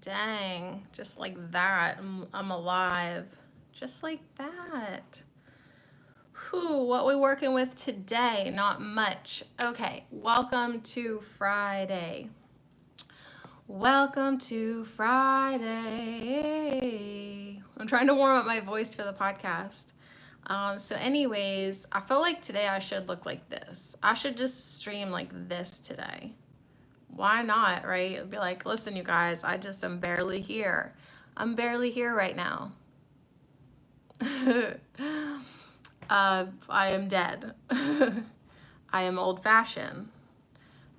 Dang, just like that. I'm alive. Just like that. Whew, what we working with today? Not much. Okay, welcome to Friday. Welcome to Friday. I'm trying to warm up my voice for the podcast. So, anyways, I feel like today I should look like this. I should just stream like this today. Why not, right? It'd be like, listen, you guys, I just am barely here. I'm barely here right now. I am dead. I am old fashioned.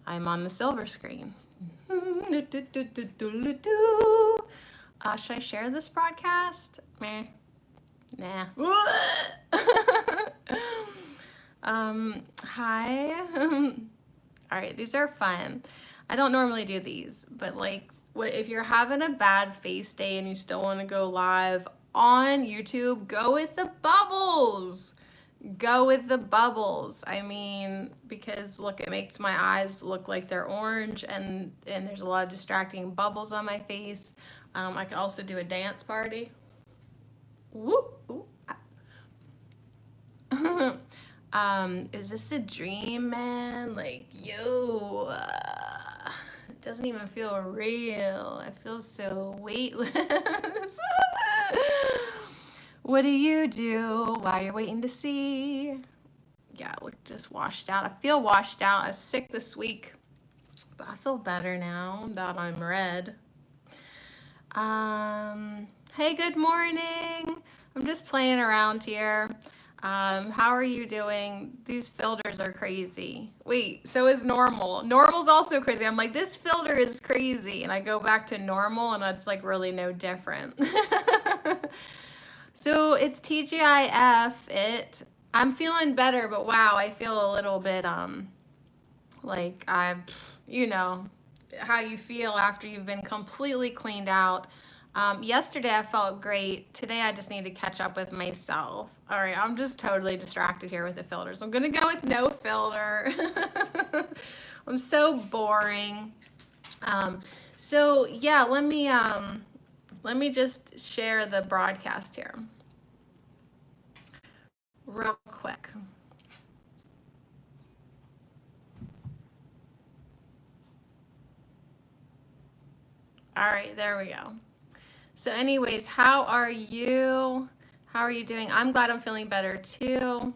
I'm on the silver screen. Should I share this broadcast? Meh. Nah. Hi. All right, these are fun. I don't normally do these, but like, if you're having a bad face day and you still want to go live on YouTube, go with the bubbles. Go with the bubbles. I mean, because look, it makes my eyes look like they're orange, and there's a lot of distracting bubbles on my face. I could also do a dance party. Whoop. Whoop. Is this a dream, man? Like, yo, it doesn't even feel real. I feel so weightless. What do you do while you're waiting to see? Yeah, I look just washed out. I feel washed out. I was sick this week, but I feel better now that I'm red. Hey, good morning. I'm just playing around here. How are you doing? These filters are crazy. Wait, so is normal. Normal's also crazy. I'm like, this filter is crazy. And I go back to normal and it's like really no different. So it's TGIF. I'm feeling better, but wow, I feel a little bit, like you know, how you feel after you've been completely cleaned out. Yesterday I felt great. Today I just need to catch up with myself. All right, I'm just totally distracted here with the filters. I'm gonna go with no filter. I'm so boring. So yeah, let me just share the broadcast here real quick. All right, there we go. So anyways, how are you? How are you doing? I'm glad I'm feeling better too.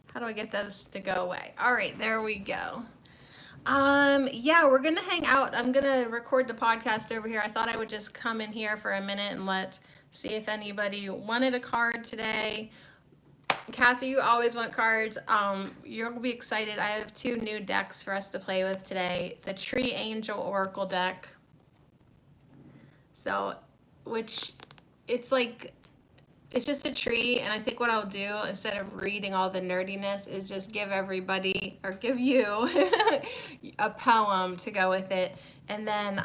How do I get those to go away? All right, there we go. Yeah, we're gonna hang out. I'm gonna record the podcast over here. I thought I would just come in here for a minute and see if anybody wanted a card today. Kathy, you always want cards. You'll be excited. I have 2 new decks for us to play with today. The Tree Angel Oracle deck. So, which it's like, it's just a tree, and I think what I'll do instead of reading all the nerdiness is just give everybody, or give you a poem to go with it. And then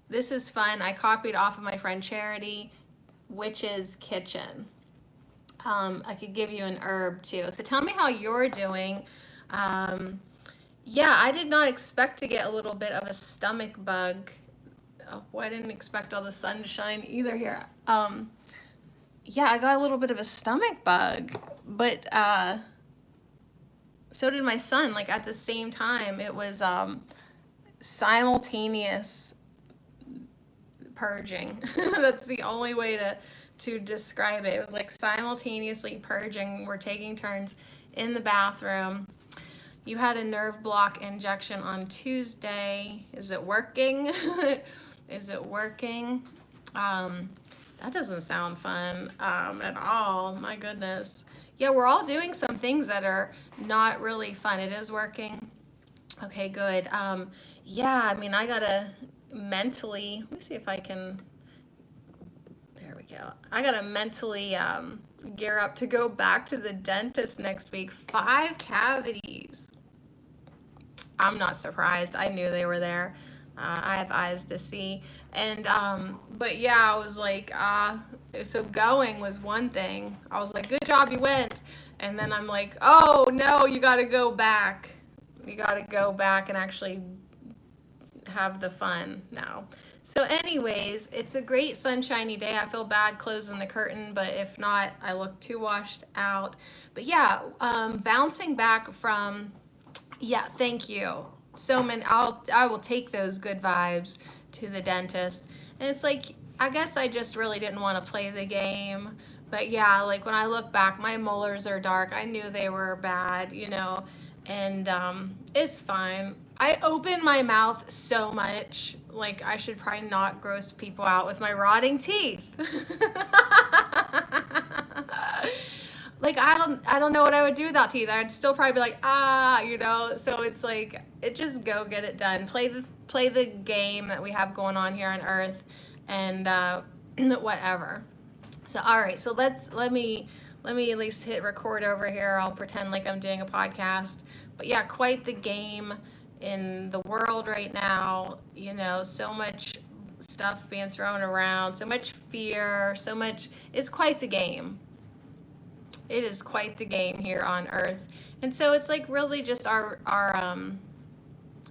this is fun. I copied off of my friend Charity, Witch's Kitchen. I could give you an herb too. So tell me how you're doing. Yeah, I did not expect to get a little bit of a stomach bug. Oh, boy, I didn't expect all the sunshine either here. Yeah, I got a little bit of a stomach bug, but so did my son. Like at the same time, it was simultaneous purging. That's the only way to describe it. It was like simultaneously purging. We're taking turns in the bathroom. You had a nerve block injection on Tuesday. Is it working? Is it working? That doesn't sound fun at all. My goodness. Yeah, we're all doing some things that are not really fun. It is working. Okay, good. Yeah, I mean, I gotta mentally, let me see if I can, there we go. I gotta mentally gear up to go back to the dentist next week. 5 cavities. I'm not surprised. I knew they were there. I have eyes to see. And, but yeah, I was like, so going was one thing. I was like, good job, you went. And then I'm like, oh no, you gotta go back. You gotta go back and actually have the fun now. So anyways, it's a great sunshiny day. I feel bad closing the curtain, but if not, I look too washed out. But yeah, bouncing back from, yeah, thank you. So many, I will take those good vibes to the dentist. And it's like, I guess I just really didn't want to play the game. But yeah, like when I look back, my molars are dark. I knew they were bad, you know, and it's fine. I open my mouth so much, like I should probably not gross people out with my rotting teeth. Like I don't know what I would do without teeth. I'd still probably be like, ah, you know. So it's like, it just go get it done. Play the game that we have going on here on Earth, and whatever. So all right, so let me at least hit record over here. I'll pretend like I'm doing a podcast. But yeah, quite the game in the world right now. You know, so much stuff being thrown around, so much fear, so much. It's quite the game. It is quite the game here on Earth. And so it's like really just our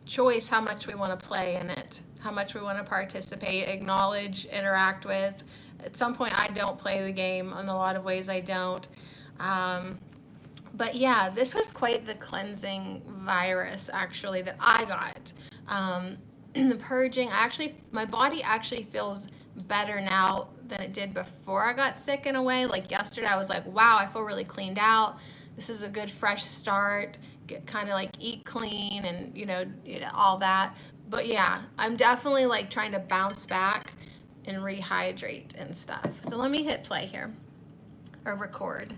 choice how much we want to play in it, how much we want to participate, acknowledge, interact with. At some point, I don't play the game. In a lot of ways, I don't. But yeah, this was quite the cleansing virus, actually, that I got. The purging, my body actually feels better now than it did before I got sick in a way. Like yesterday, I was like, wow, I feel really cleaned out. This is a good fresh start. Get kind of like eat clean and, you know, all that. But yeah, I'm definitely like trying to bounce back and rehydrate and stuff. So let me hit play here or record.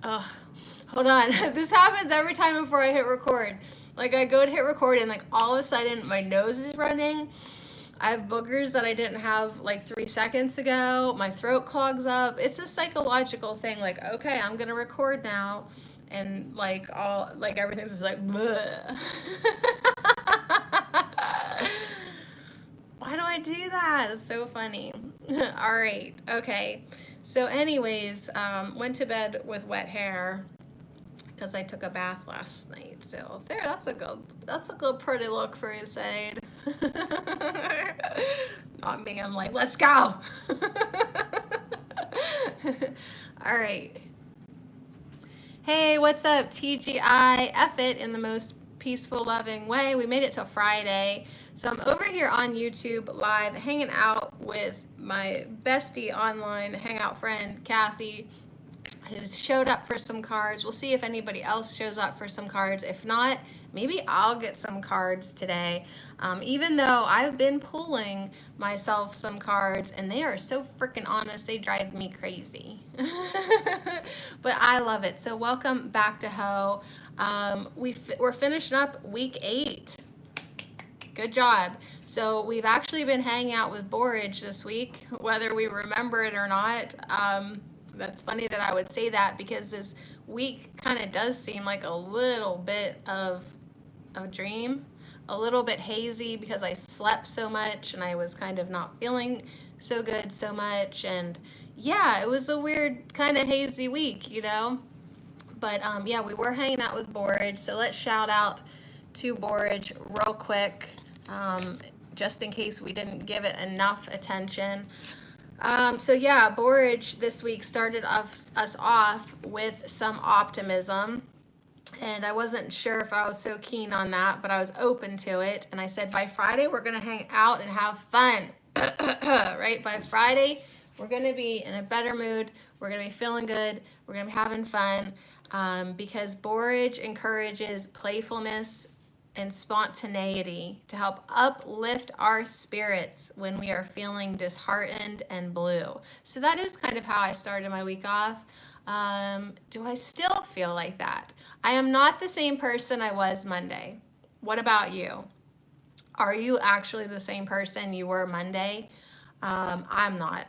Oh, hold on. This happens every time before I hit record. Like I go to hit record and like all of a sudden my nose is running. I have boogers that I didn't have like 3 seconds ago. My throat clogs up. It's a psychological thing. Like, okay, I'm gonna record now, and like everything's just like, bleh. Why do I do that? It's so funny. All right, okay. So, anyways, went to bed with wet hair because I took a bath last night. So there, that's a good pretty look for you, Sade. Not me, I'm like, let's go. All right. Hey, what's up, TGI? F it in the most peaceful, loving way. We made it till Friday. So I'm over here on YouTube live hanging out with my bestie online hangout friend, Kathy, who's showed up for some cards. We'll see if anybody else shows up for some cards. If not, maybe I'll get some cards today. Even though I've been pulling myself some cards and they are so freaking honest, they drive me crazy. But I love it. So welcome back to Ho. We're finishing up week 8. Good job. So we've actually been hanging out with Borage this week, whether we remember it or not. That's funny that I would say that because this week kind of does seem like a little bit of a dream, a little bit hazy because I slept so much and I was kind of not feeling so good so much. And yeah, it was a weird kind of hazy week, you know. But yeah, we were hanging out with Borage. So let's shout out to Borage real quick, just in case we didn't give it enough attention. So yeah, Borage this week started us off with some optimism, and I wasn't sure if I was so keen on that, but I was open to it, and I said by Friday we're gonna hang out and have fun. Right, by Friday we're gonna be in a better mood, we're gonna be feeling good, we're gonna be having fun, because Borage encourages playfulness and spontaneity to help uplift our spirits when we are feeling disheartened and blue. So that is kind of how I started my week off. Do I still feel like that? I am not the same person I was Monday. What about you? Are you actually the same person you were Monday? I'm not.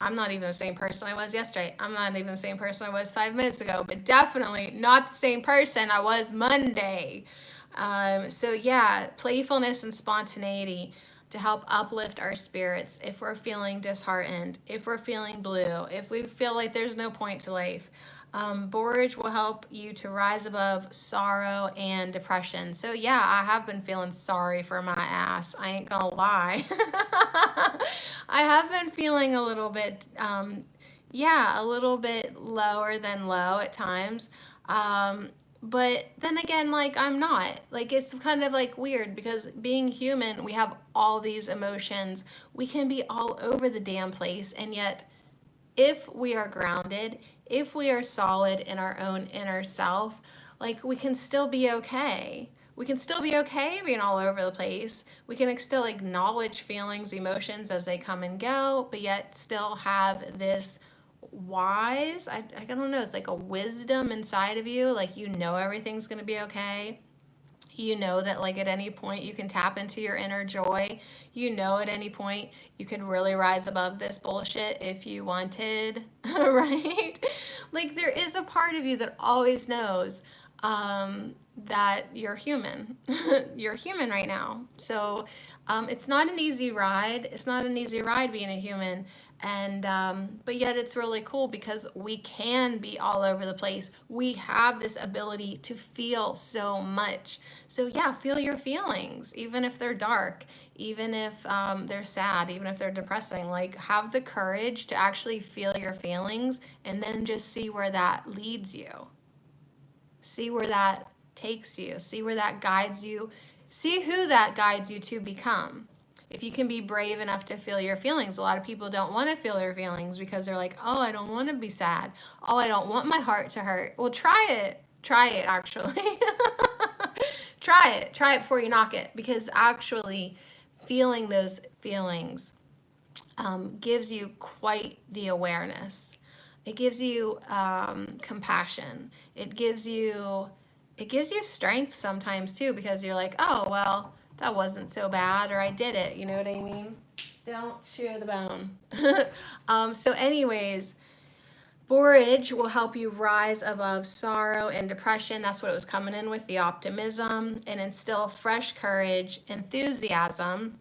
I'm not even the same person I was yesterday. I'm not even the same person I was 5 minutes ago, but definitely not the same person I was Monday. So yeah, playfulness and spontaneity to help uplift our spirits if we're feeling disheartened, if we're feeling blue, if we feel like there's no point to life. Borage will help you to rise above sorrow and depression. So yeah, I have been feeling sorry for my ass. I ain't gonna lie. I have been feeling a little bit, yeah, a little bit lower than low at times. But then again, like, I'm not. Like, it's kind of like weird because being human, we have all these emotions. We can be all over the damn place, and yet if we are grounded, if we are solid in our own inner self, like, we can still be okay. We can still be okay being all over the place. We can still acknowledge feelings, emotions as they come and go, but yet still have this wise, I don't know, it's like a wisdom inside of you. Like, you know everything's going to be okay. You know that, like, at any point you can tap into your inner joy. You know at any point you can really rise above this bullshit if you wanted, right? Like, there is a part of you that always knows that you're human. You're human right now. So it's not an easy ride. It's not an easy ride being a human. And but yet it's really cool because we can be all over the place. We have this ability to feel so much. So yeah, feel your feelings, even if they're dark, even if they're sad, even if they're depressing. Like, have the courage to actually feel your feelings and then just see where that leads you. See where that takes you. See where that guides you. See who that guides you to become. If you can be brave enough to feel your feelings. A lot of people don't want to feel their feelings because they're like, oh, I don't want to be sad. Oh, I don't want my heart to hurt. Well, try it. Try it, actually. Try it. Try it before you knock it, because actually feeling those feelings gives you quite the awareness. It gives you compassion. It gives you strength sometimes too, because you're like, oh, well, that wasn't so bad, or I did it. You know what I mean? Don't chew the bone. So anyways, borage will help you rise above sorrow and depression. That's what it was coming in with, the optimism, and instill fresh courage, enthusiasm,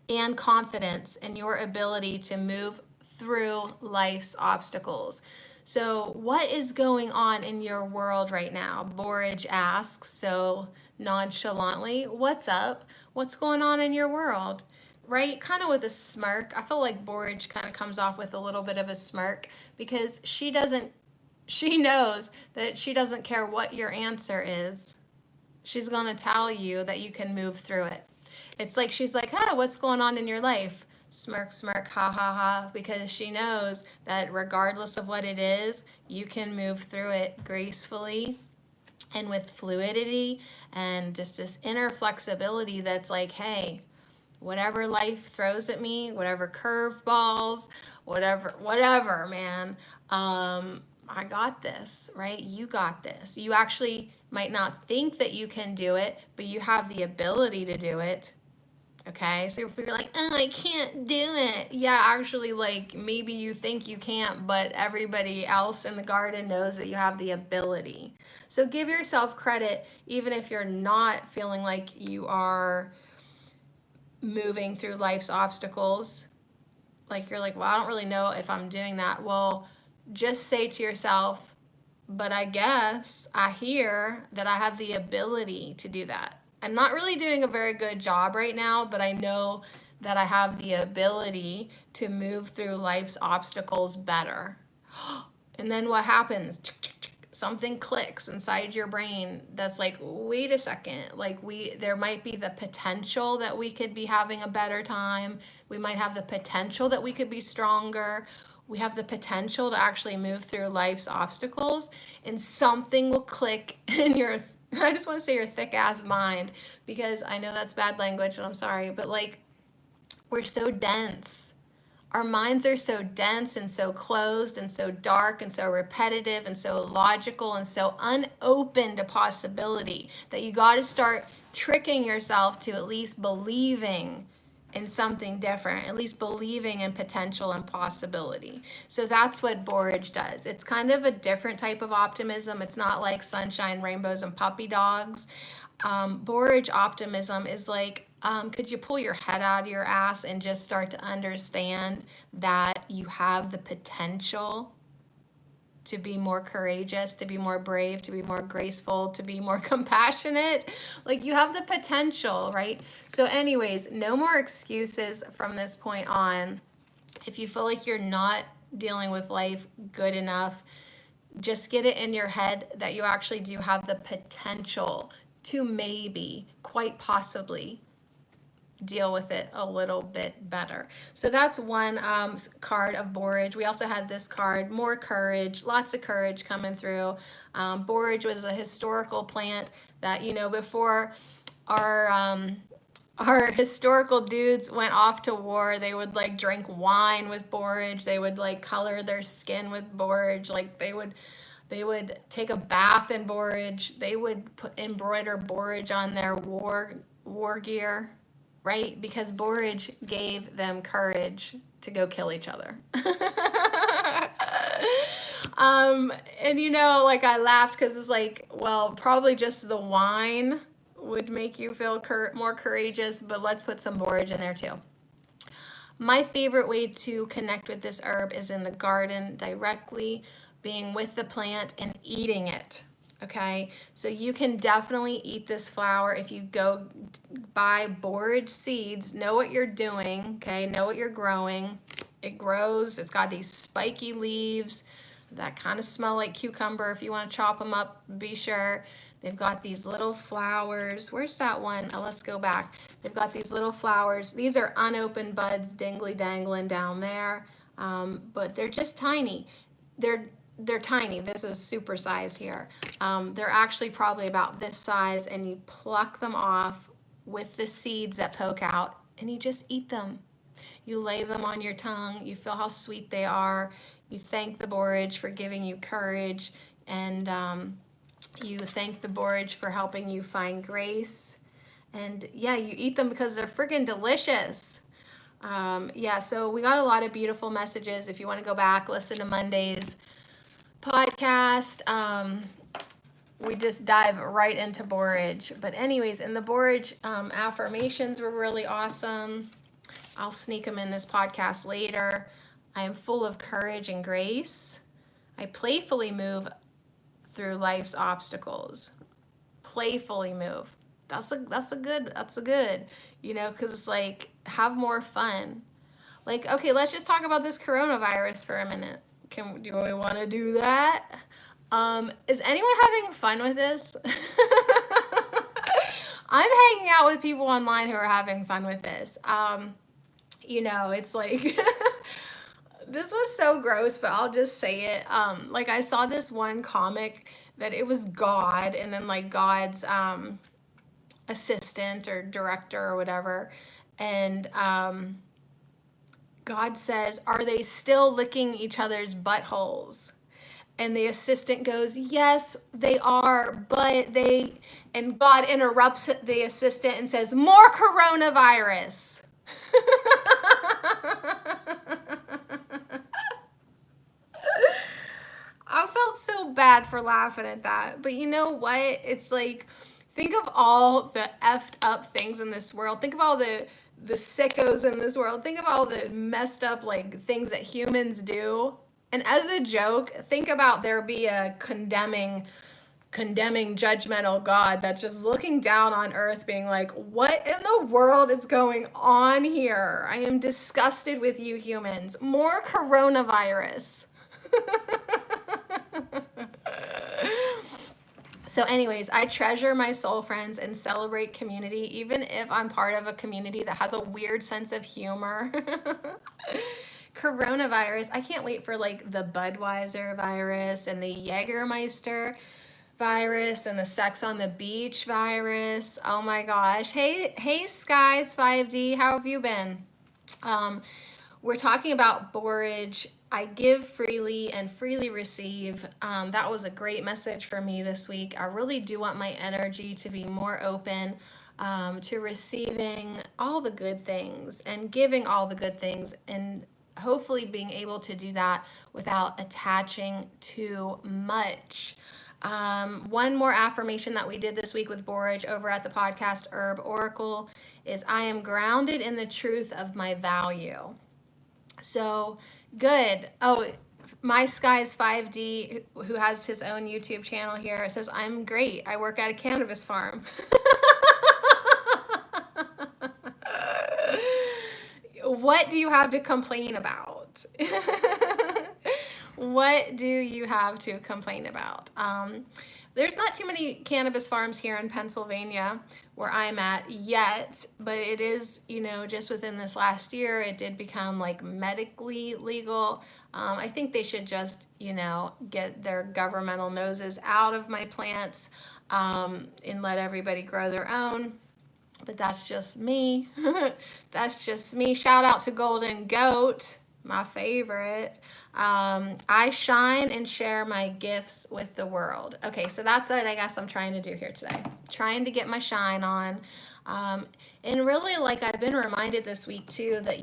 and confidence in your ability to move through life's obstacles. So, what is going on in your world right now? Borage asks so nonchalantly, what's up? What's going on in your world? Right? Kind of with a smirk. I feel like Borage kind of comes off with a little bit of a smirk because she knows that she doesn't care what your answer is. She's going to tell you that you can move through it. It's like she's like, "Ah, what's going on in your life?" Smirk, smirk, ha ha ha, because she knows that regardless of what it is, you can move through it gracefully and with fluidity and just this inner flexibility that's like, hey, whatever life throws at me, whatever curveballs, whatever, man, I got this, right? You got this. You actually might not think that you can do it, but you have the ability to do it. Okay, so if you're like, oh, I can't do it. Yeah, actually, like, maybe you think you can't, but everybody else in the garden knows that you have the ability. So give yourself credit, even if you're not feeling like you are moving through life's obstacles. Like, you're like, well, I don't really know if I'm doing that. Well, just say to yourself, but I guess I hear that I have the ability to do that. I'm not really doing a very good job right now, but I know that I have the ability to move through life's obstacles better. And then what happens? Something clicks inside your brain that's like, wait a second, like, there might be the potential that we could be having a better time. We might have the potential that we could be stronger. We have the potential to actually move through life's obstacles, and something will click in your, I just want to say your thick ass mind, because I know that's bad language and I'm sorry, but like, we're so dense. Our minds are so dense and so closed and so dark and so repetitive and so logical and so unopened to possibility that you got to start tricking yourself to at least believing in something different, at least believing in potential and possibility. So that's what borage does. It's kind of a different type of optimism. It's not like sunshine, rainbows, and puppy dogs. Borage optimism is like, could you pull your head out of your ass and just start to understand that you have the potential to be more courageous, to be more brave, to be more graceful, to be more compassionate. Like, you have the potential, right? So anyways, no more excuses from this point on. If you feel like you're not dealing with life good enough, just get it in your head that you actually do have the potential to maybe, quite possibly, deal with it a little bit better. So that's one card of borage. We also had this card, more courage, lots of courage coming through. Borage was a historical plant that, before our historical dudes went off to war, they would like drink wine with borage. They would like color their skin with borage. Like they would take a bath in borage. They would embroider borage on their war gear, right? Because borage gave them courage to go kill each other. And like I laughed because it's like, well, probably just the wine would make you feel more courageous, but let's put some borage in there too. My favorite way to connect with this herb is in the garden, directly being with the plant and eating it. Okay, so you can definitely eat this flower if you go buy borage seeds. Know what you're doing, okay? Know what you're growing. It grows, it's got these spiky leaves that kind of smell like cucumber. If you want to chop them up, be sure. They've got these little flowers. Where's that one? Oh, let's go back. They've got these little flowers. These are unopened buds dingly dangling down there, but they're just tiny. They're tiny. This is super size here. They're actually probably about this size, and you pluck them off with the seeds that poke out, and you just eat them. You lay them on your tongue. You feel how sweet they are. You thank the borage for giving you courage, and you thank the borage for helping you find grace. And yeah, you eat them because they're freaking delicious. Yeah, so we got a lot of beautiful messages. If you want to go back, listen to Monday's podcast. We just dive right into borage. But anyways, in the borage, affirmations were really awesome. I'll sneak them in this podcast later. I am full of courage and grace. I playfully move through life's obstacles. Playfully move. That's a good, because it's like, have more fun. Like, okay, let's just talk about this coronavirus for a minute. Do we want to do that? Is anyone having fun with this? I'm hanging out with people online who are having fun with this. It's like, this was so gross, but I'll just say it. Like, I saw this one comic that it was God, and then like God's assistant or director or whatever, and God says, "Are they still licking each other's buttholes?" And the assistant goes, "Yes, they are, but they," and God interrupts the assistant and says, "More coronavirus." I felt so bad for laughing at that. But you know what? It's like, think of all the effed up things in this world. Think of all the sickos in this world. Think of all the messed up like things that humans do. And as a joke, think about there be a condemning judgmental God that's just looking down on earth being like, what in the world is going on here? I am disgusted with you humans. More coronavirus. So anyways, I treasure my soul friends and celebrate community, even if I'm part of a community that has a weird sense of humor. Coronavirus, I can't wait for like the Budweiser virus and the Jägermeister virus and the sex on the beach virus. Oh my gosh. Hey Skies 5D, how have you been? We're talking about borage. I give freely and freely receive. That was a great message for me this week. I really do want my energy to be more open to receiving all the good things and giving all the good things, and hopefully being able to do that without attaching too much. One more affirmation that we did this week with borage over at the podcast Herb Oracle is, I am grounded in the truth of my value. So good. Oh, My Skies 5D, who has his own YouTube channel here, it says, I'm great. I work at a cannabis farm. What do you have to complain about? What do you have to complain about? There's not too many cannabis farms here in Pennsylvania where I'm at yet, but it is, just within this last year, it did become like medically legal. I think they should just, get their governmental noses out of my plants and let everybody grow their own. But that's just me. That's just me. Shout out to Golden Goat, my favorite. I shine and share my gifts with the world. Okay, so that's what I guess I'm trying to do here today. Trying to get my shine on. And really, like, I've been reminded this week too that,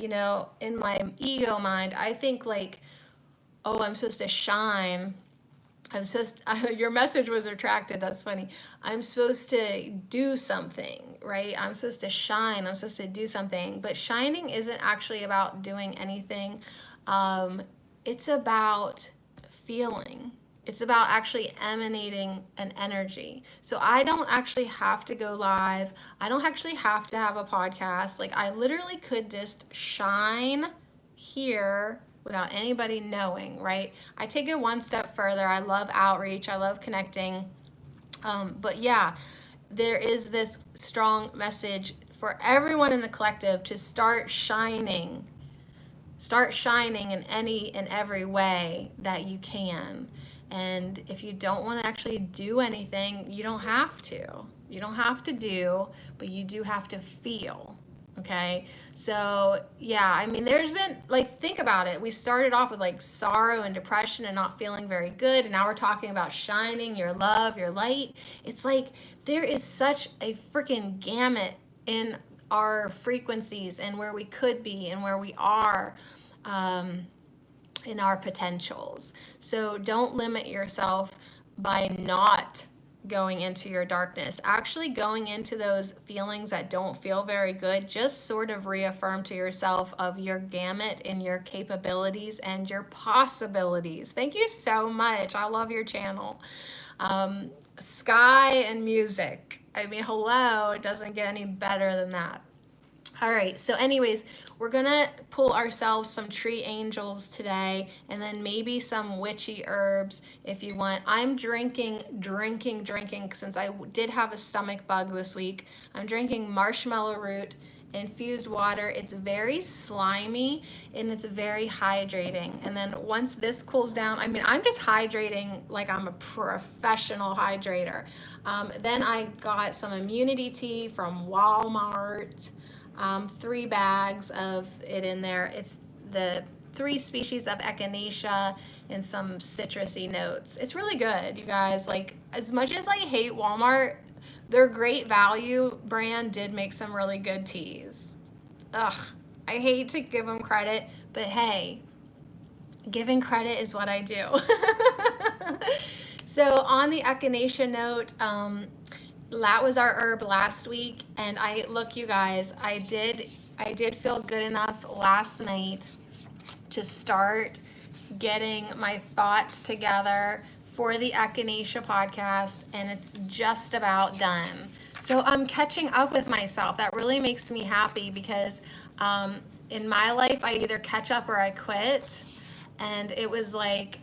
in my ego mind, I think like, oh, I'm supposed to shine. Your message was retracted. That's funny. I'm supposed to do something, right? I'm supposed to shine. I'm supposed to do something. But shining isn't actually about doing anything. It's about feeling. It's about actually emanating an energy. So I don't actually have to go live. I don't actually have to have a podcast. Like, I literally could just shine here without anybody knowing, right? I take it one step further. I love outreach. I love connecting. But yeah, there is this strong message for everyone in the collective to start shining. Start shining in any and every way that you can. And if you don't want to actually do anything, you don't have to. You don't have to do, but you do have to feel. Okay, so yeah, I mean, there's been, like, think about it. We started off with like sorrow and depression and not feeling very good, and now we're talking about shining your love, your light. It's like there is such a freaking gamut in our frequencies and where we could be and where we are in our potentials. So don't limit yourself by not going into your darkness. Actually going into those feelings that don't feel very good, just sort of reaffirm to yourself of your gamut and your capabilities and your possibilities. Thank you so much. I love your channel. Sky and music. I mean, hello, it doesn't get any better than that. All right, so anyways, we're gonna pull ourselves some tree angels today, and then maybe some witchy herbs if you want. I'm drinking, since I did have a stomach bug this week. I'm drinking marshmallow root infused water. It's very slimy and it's very hydrating. And then once this cools down, I mean, I'm just hydrating like I'm a professional hydrator. Then I got some immunity tea from Walmart. 3 bags of it in there. It's the 3 species of echinacea and some citrusy notes. It's really good, you guys. Like, as much as I hate Walmart, their Great Value brand did make some really good teas. Ugh, I hate to give them credit, but hey, giving credit is what I do. So on the echinacea note, that was our herb last week, and look, you guys, I did feel good enough last night to start getting my thoughts together for the Echinacea podcast, and it's just about done. So I'm catching up with myself. That really makes me happy because in my life, I either catch up or I quit. And it was like,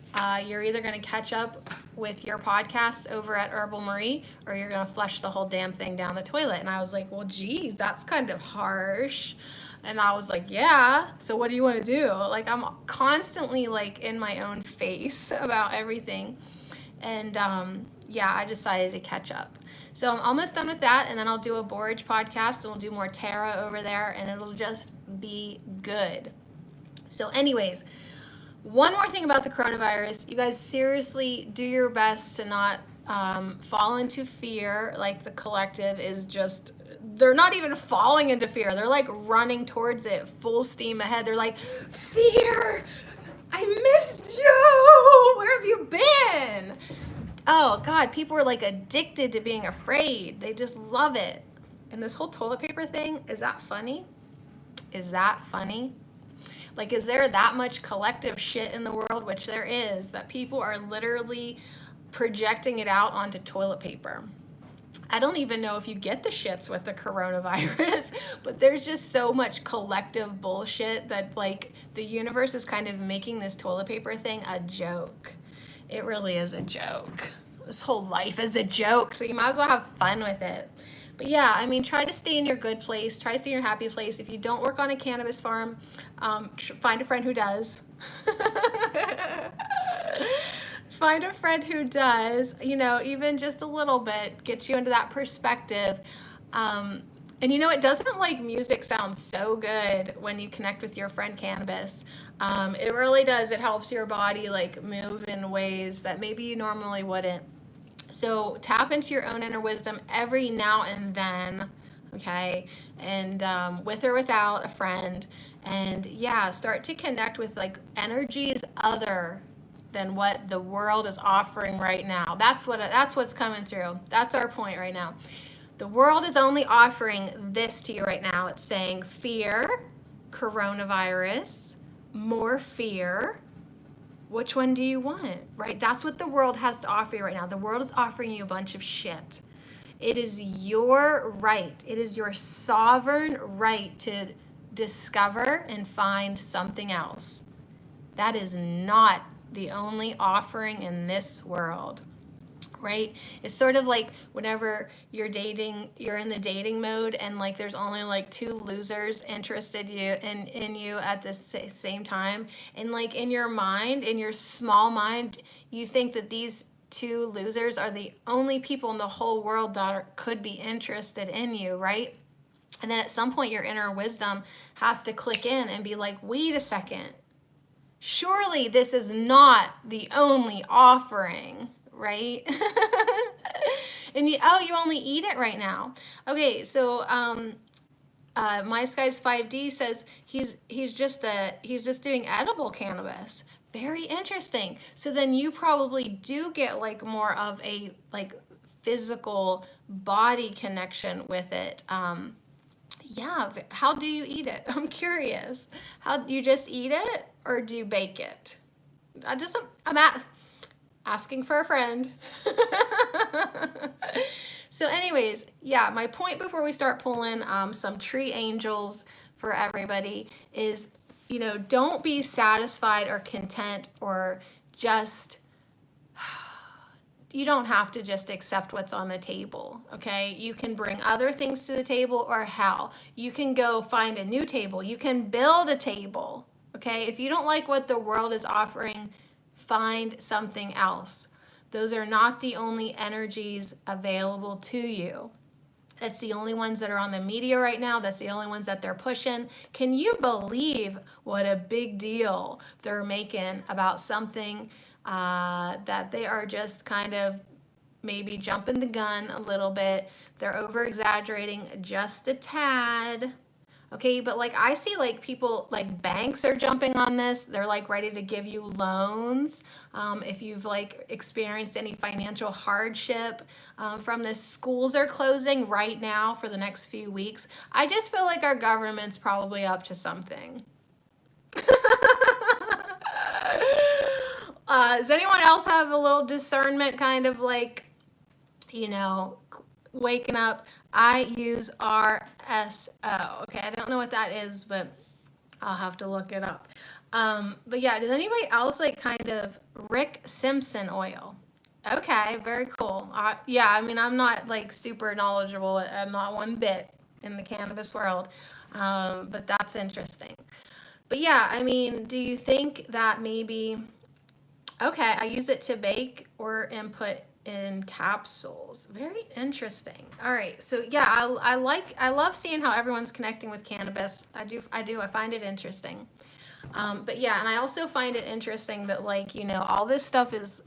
you're either going to catch up with your podcast over at Herbal Marie, or you're going to flush the whole damn thing down the toilet. And I was like, well, geez, that's kind of harsh. And I was like, yeah, so what do you want to do? Like, I'm constantly like in my own face about everything. And yeah, I decided to catch up. So I'm almost done with that. And then I'll do a Borage podcast, and we'll do more tarot over there, and it'll just be good. So anyways, one more thing about the coronavirus. You guys seriously do your best to not fall into fear. Like, the collective is just, they're not even falling into fear. They're like running towards it full steam ahead. They're like, fear, I missed you. Where have you been? Oh God, people are like addicted to being afraid. They just love it. And this whole toilet paper thing, is that funny? Is that funny? Like, is there that much collective shit in the world, which there is, that people are literally projecting it out onto toilet paper? I don't even know if you get the shits with the coronavirus, but there's just so much collective bullshit that, like, the universe is kind of making this toilet paper thing a joke. It really is a joke. This whole life is a joke, so you might as well have fun with it. But yeah, I mean, try to stay in your good place. Try to stay in your happy place. If you don't work on a cannabis farm, find a friend who does. Find a friend who does, you know, even just a little bit, get you into that perspective. And you know, it doesn't like music sounds so good when you connect with your friend cannabis. It really does. It helps your body like move in ways that maybe you normally wouldn't. So tap into your own inner wisdom every now and then, okay? And with or without a friend. And yeah, start to connect with like energies other than what the world is offering right now. That's what's coming through. That's our point right now. The world is only offering this to you right now. It's saying fear, coronavirus, more fear. Which one do you want, right? That's what the world has to offer you right now. The world is offering you a bunch of shit. It is your right. It is your sovereign right to discover and find something else. That is not the only offering in this world, right? It's sort of like whenever you're dating, you're in the dating mode and like there's only like two losers interested in you at the same time, and like in your mind, in your small mind, you think that these two losers are the only people in the whole world that could be interested in you, right? And then at some point your inner wisdom has to click in and be like, wait a second, surely this is not the only offering, right? And you only eat it right now. Okay, so My Skies 5D says he's just doing edible cannabis. Very interesting. So then you probably do get like more of a like physical body connection with it. Yeah, how do you eat it? I'm curious. How do you just eat it or do you bake it? I'm asking for a friend. So anyways, yeah, my point before we start pulling some tree angels for everybody is, you know, don't be satisfied or content or just, you don't have to just accept what's on the table, okay? You can bring other things to the table, or hell, you can go find a new table. You can build a table, okay? If you don't like what the world is offering, find something else. Those are not the only energies available to you. That's the only ones that are on the media right now. That's the only ones that they're pushing. Can you believe what a big deal they're making about something that they are just kind of maybe jumping the gun a little bit? They're over exaggerating just a tad. Okay, but like I see like people, like banks are jumping on this. They're like ready to give you loans if you've like experienced any financial hardship from this. Schools are closing right now for the next few weeks. I just feel like our government's probably up to something. Does anyone else have a little discernment, kind of like, you know, waking up? I use RSO. Okay, I don't know what that is, but I'll have to look it up. But yeah, does anybody else like kind of Rick Simpson oil? Okay, very cool. Yeah, I mean, I'm not like super knowledgeable. I'm not one bit in the cannabis world, but that's interesting. But yeah, I mean, do you think that maybe, okay, I use it to bake or input in capsules. Very interesting. All right, so yeah, I love seeing how everyone's connecting with cannabis. I do. I find it interesting. But yeah, and I also find it interesting that, like, you know, all this stuff is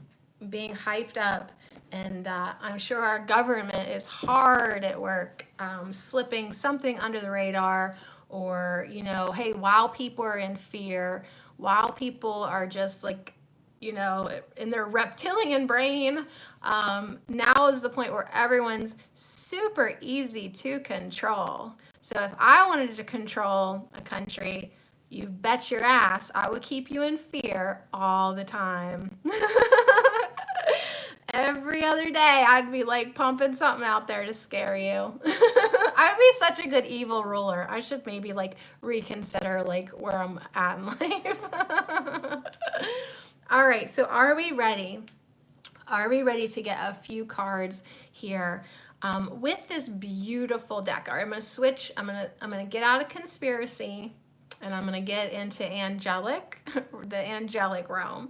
being hyped up, and I'm sure our government is hard at work slipping something under the radar, or, you know, hey, while people are in fear, while people are just like, you know, in their reptilian brain, now is the point where everyone's super easy to control. So if I wanted to control a country, You bet your ass I would keep you in fear all the time. Every other day, I'd be like pumping something out there to scare you. I'd be such a good evil ruler. I should maybe like reconsider like where I'm at in life. All right, so are we ready? Are we ready to get a few cards here with this beautiful deck? All right, I'm gonna switch. I'm gonna get out of conspiracy, and I'm gonna get into angelic, the angelic realm,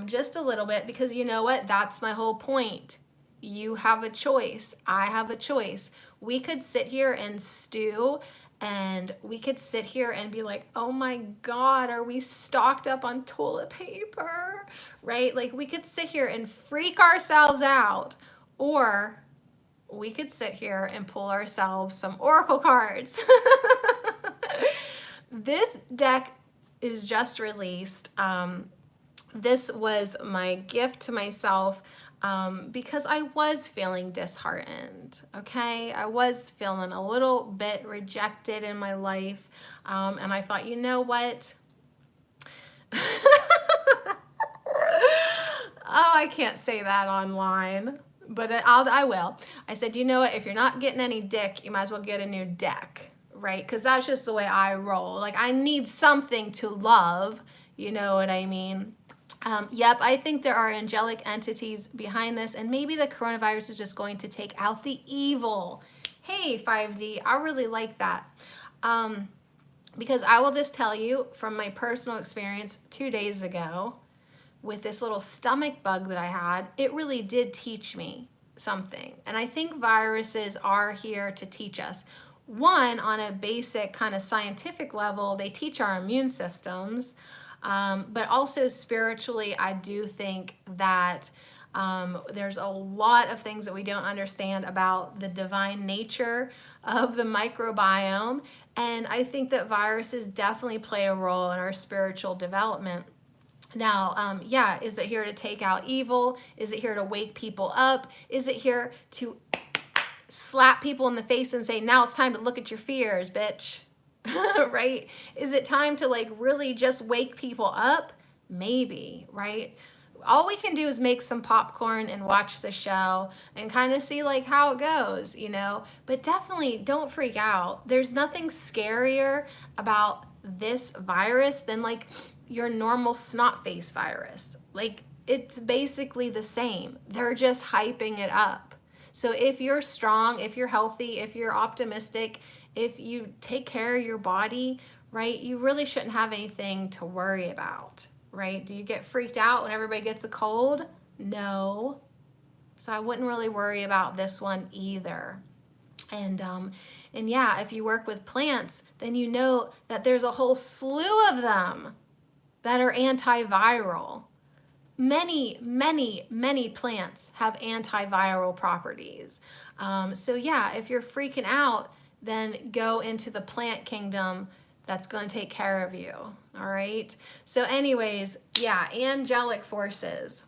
just a little bit, because you know what? That's my whole point. You have a choice. I have a choice. We could sit here and stew, and we could sit here and be like, oh my God, are we stocked up on toilet paper? Right? Like we could sit here and freak ourselves out, or we could sit here and pull ourselves some oracle cards. This deck is just released. This was my gift to myself because I was feeling disheartened, okay? I was feeling a little bit rejected in my life, and I thought, you know what? Oh, I can't say that online, but I will. I said, you know what? If you're not getting any dick, you might as well get a new deck, right? Because that's just the way I roll. Like, I need something to love, you know what I mean? Yep, I think there are angelic entities behind this, and maybe the coronavirus is just going to take out the evil. Hey, 5D, I really like that. Because I will just tell you from my personal experience 2 days ago with this little stomach bug that I had, it really did teach me something. And I think viruses are here to teach us. One, on a basic kind of scientific level, they teach our immune systems. But also spiritually, I do think that there's a lot of things that we don't understand about the divine nature of the microbiome. And I think that viruses definitely play a role in our spiritual development. Now, yeah, is it here to take out evil? Is it here to wake people up? Is it here to slap people in the face and say, now it's time to look at your fears, bitch? Right? Is it time to like really just wake people up? Maybe, right? All we can do is make some popcorn and watch the show and kind of see like how it goes, you know? But definitely don't freak out. There's nothing scarier about this virus than like your normal snot face virus. Like it's basically the same. They're just hyping it up. So if you're strong, if you're healthy, if you're optimistic, if you take care of your body, right, you really shouldn't have anything to worry about, right? Do you get freaked out when everybody gets a cold? No. So I wouldn't really worry about this one either. And yeah, if you work with plants, then you know that there's a whole slew of them that are antiviral. Many, many, many plants have antiviral properties. So yeah, if you're freaking out, then go into the plant kingdom that's going to take care of you. All right. So anyways, yeah, angelic forces.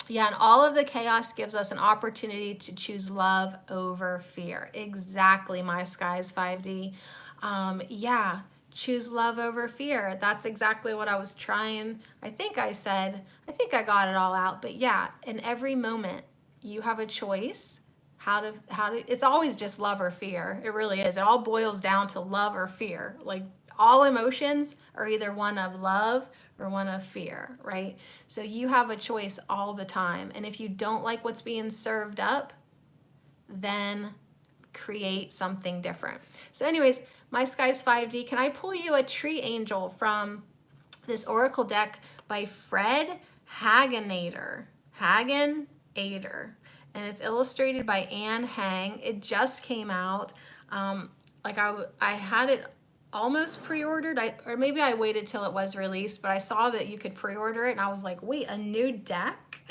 Yeah, and all of the chaos gives us an opportunity to choose love over fear. Exactly, my skies 5D. Yeah, choose love over fear. That's exactly what I was trying. I think I got it all out. But yeah, in every moment, you have a choice how to, it's always just love or fear. It really is. It all boils down to love or fear. Like all emotions are either one of love or one of fear, right? So you have a choice all the time. And if you don't like what's being served up, then create something different. So anyways, my skies 5D, can I pull you a tree angel from this oracle deck by Fred Hagenader? Hagenader. And it's illustrated by Anne Hang. It just came out. Like I had it almost pre-ordered, or maybe I waited till it was released, but I saw that you could pre-order it and I was like, wait, a new deck?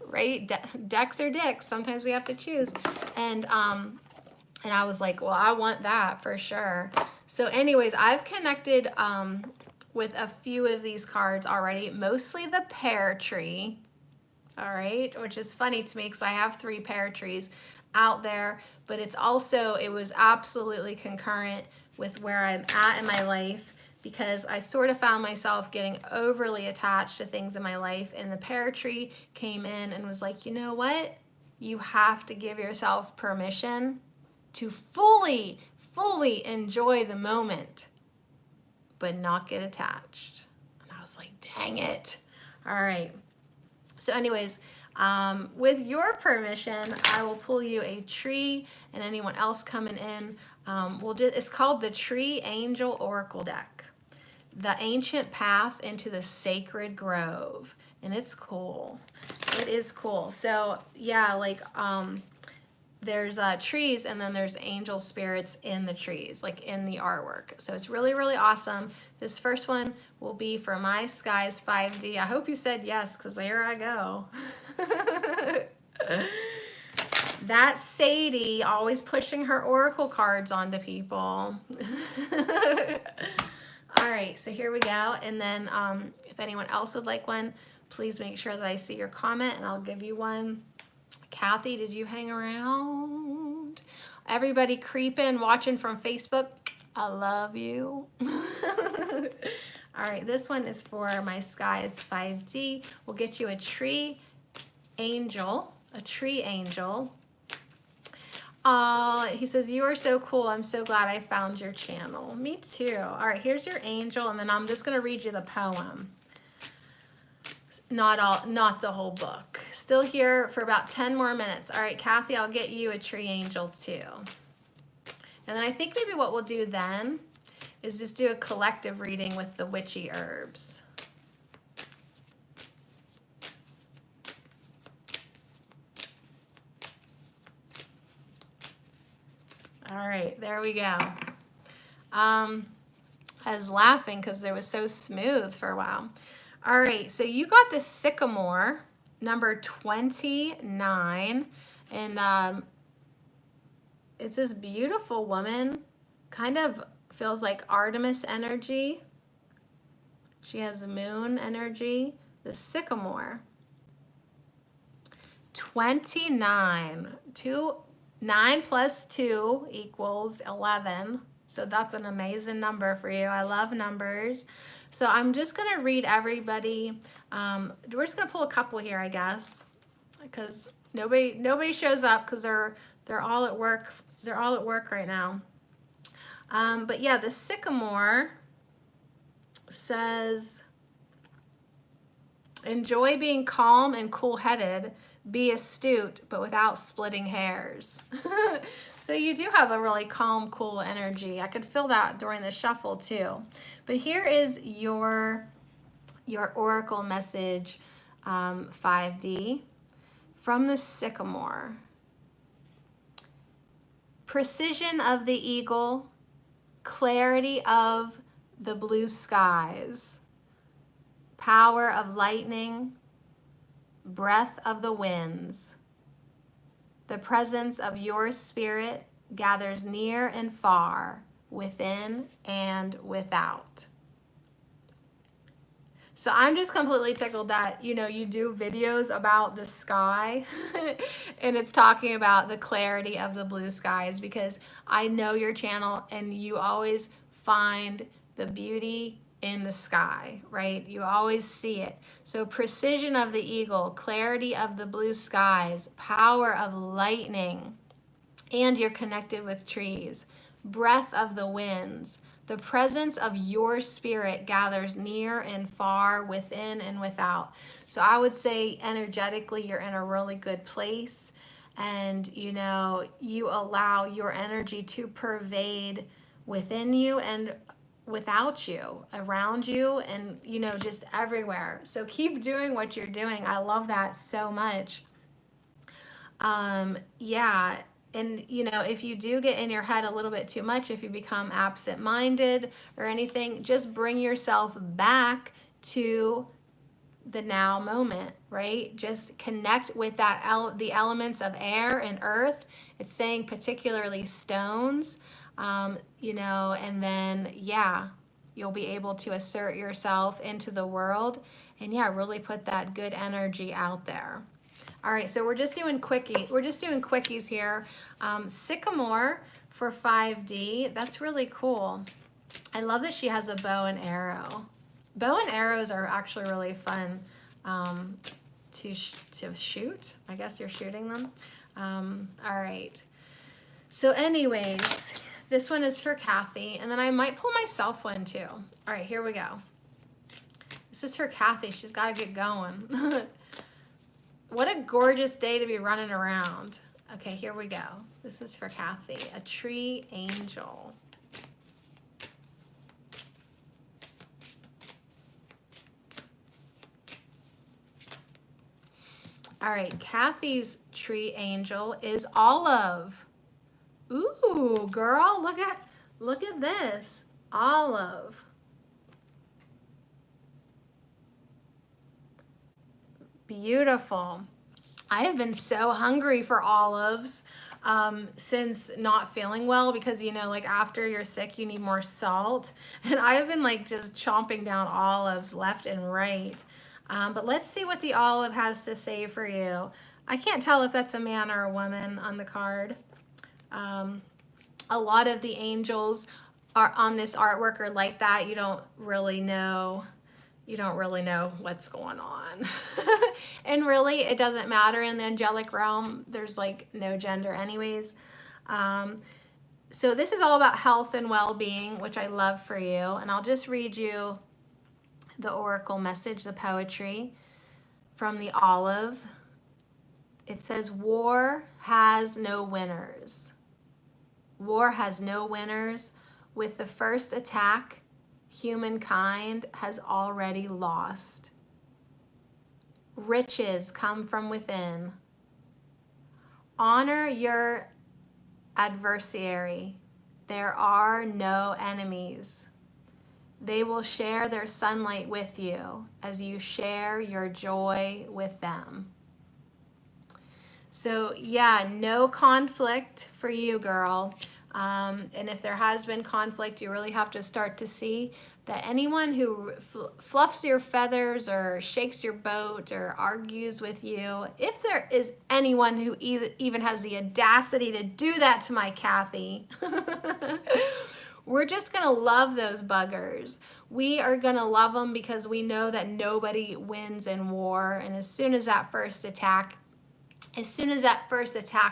Right? Decks or dicks, sometimes we have to choose. And I was like, well, I want that for sure. So anyways, I've connected with a few of these cards already, mostly the pear tree. All right, which is funny to me because I have 3 pear trees out there, but it was absolutely concurrent with where I'm at in my life because I sort of found myself getting overly attached to things in my life, and the pear tree came in and was like, you know what? You have to give yourself permission to fully enjoy the moment, but not get attached. And I was like, dang it. All right. So anyways, with your permission, I will pull you a tree, and anyone else coming in, it's called the Tree Angel Oracle Deck. The Ancient Path into the Sacred Grove. And it's cool. It is cool. So yeah, like there's trees, and then there's angel spirits in the trees, like in the artwork. So it's really, really awesome. This first one will be for My Skies 5D. I hope you said yes, because there I go. That's Sadie, always pushing her oracle cards onto people. All right, so here we go. And then if anyone else would like one, please make sure that I see your comment and I'll give you one. Kathy, did you hang around? Everybody creeping, watching from Facebook, I love you. All right, this one is for My Skies 5D. We'll get you a tree angel, He says, you are so cool. I'm so glad I found your channel. Me too. All right, here's your angel, and then I'm just going to read you the poem. Not the whole book. Still here for about 10 more minutes. All right, Kathy, I'll get you a tree angel too. And then I think maybe what we'll do then is just do a collective reading with the witchy herbs. All right, there we go. I was laughing because it was so smooth for a while. All right, so you got the sycamore, number 29, and it's this beautiful woman, kind of feels like Artemis energy. She has moon energy, the sycamore. 29, 9 plus 2 equals 11. So that's an amazing number for you. I love numbers. So I'm just going to read everybody. We're just going to pull a couple here, I guess, because nobody shows up because they're all at work. They're all at work right now. But yeah, the sycamore says, enjoy being calm and cool-headed. Be astute, but without splitting hairs. So you do have a really calm, cool energy. I could feel that during the shuffle too. But here is your oracle message, 5D, from the sycamore. Precision of the eagle, clarity of the blue skies, power of lightning, breath of the winds. The presence of your spirit gathers near and far, within and without. So I'm just completely tickled that, you do videos about the sky and it's talking about the clarity of the blue skies, because I know your channel and you always find the beauty in the sky, right? You always see it. So precision of the eagle, clarity of the blue skies, power of lightning, and you're connected with trees, breath of the winds. The presence of your spirit gathers near and far, within and without. So I would say energetically, you're in a really good place, and you allow your energy to pervade within you and without you, around you, and just everywhere. So keep doing what you're doing. I love that so much. Yeah. And if you do get in your head a little bit too much, if you become absent-minded or anything, just bring yourself back to the now moment, right? Just connect with the elements of air and earth. It's saying particularly stones. And then, you'll be able to assert yourself into the world and really put that good energy out there. All right, so we're just doing quickies here. Sycamore for 5D, that's really cool. I love that she has a bow and arrow. Bow and arrows are actually really fun to shoot. I guess you're shooting them. All right. So anyways, this one is for Kathy, and then I might pull myself one too. All right, here we go. This is for Kathy. She's got to get going. What a gorgeous day to be running around. Okay, here we go. This is for Kathy. A tree angel. All right, Kathy's tree angel is Olive. Ooh, girl, look at this. Olive. Beautiful. I have been so hungry for olives since not feeling well, because you know, like after you're sick, you need more salt. And I have been like just chomping down olives left and right. But let's see what the olive has to say for you. I can't tell if that's a man or a woman on the card. A lot of the angels are on this artwork are like that. You don't really know what's going on. And really, it doesn't matter in the angelic realm. There's like no gender anyways. So this is all about health and well-being, which I love for you. And I'll just read you the oracle message, the poetry from the olive. It says, war has no winners. War has no winners. With the first attack, humankind has already lost. Riches come from within. Honor your adversary. There are no enemies. They will share their sunlight with you as you share your joy with them. So yeah, no conflict for you, girl. And if there has been conflict, you really have to start to see that anyone who fluffs your feathers or shakes your boat or argues with you, if there is anyone who even has the audacity to do that to my Kathy, we're just gonna love those buggers. We are gonna love them because we know that nobody wins in war. And as soon as that first attack